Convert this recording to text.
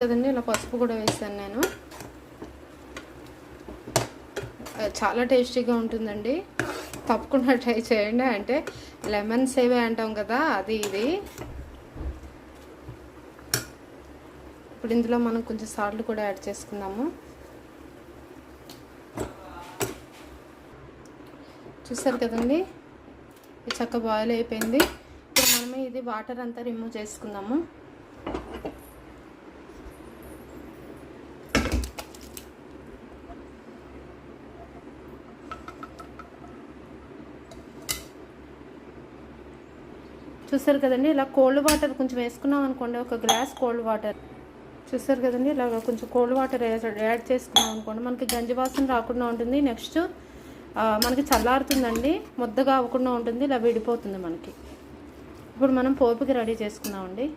కదండి, ఇలా పసుపు కూడా వేసాను నేను. చాలా టేస్టీగా ఉంటుందండి, తప్పకుండా ట్రై చేయండి. అంటే లెమన్ సేవే అంటాం కదా, అది ఇది. ఇప్పుడు ఇందులో మనం కొంచెం సాల్ట్ కూడా యాడ్ చేసుకుందాము. చూసారు కదండి, ఇది చక్కగా బాయిల్ అయిపోయింది. ఇప్పుడు మనమే ఇది వాటర్ అంతా రిమూవ్ చేసుకుందాము. చూసారు కదండి, ఇలా కోల్డ్ వాటర్ కొంచెం వేసుకున్నాం అనుకోండి, ఒక గ్లాస్ కోల్డ్ వాటర్. చూసారు కదండి, ఇలా కొంచెం కోల్డ్ వాటర్ యాడ్ చేసుకున్నాం అనుకోండి, మనకి గంజి వాసన రాకుండా ఉంటుంది. నెక్స్ట్ మనకి చల్లారుతుందండి, ముద్దగా అవ్వకుండా ఉంటుంది, ఇలా విడిపోతుంది మనకి. ఇప్పుడు మనం పోపుకి రెడీ చేసుకున్నామండి.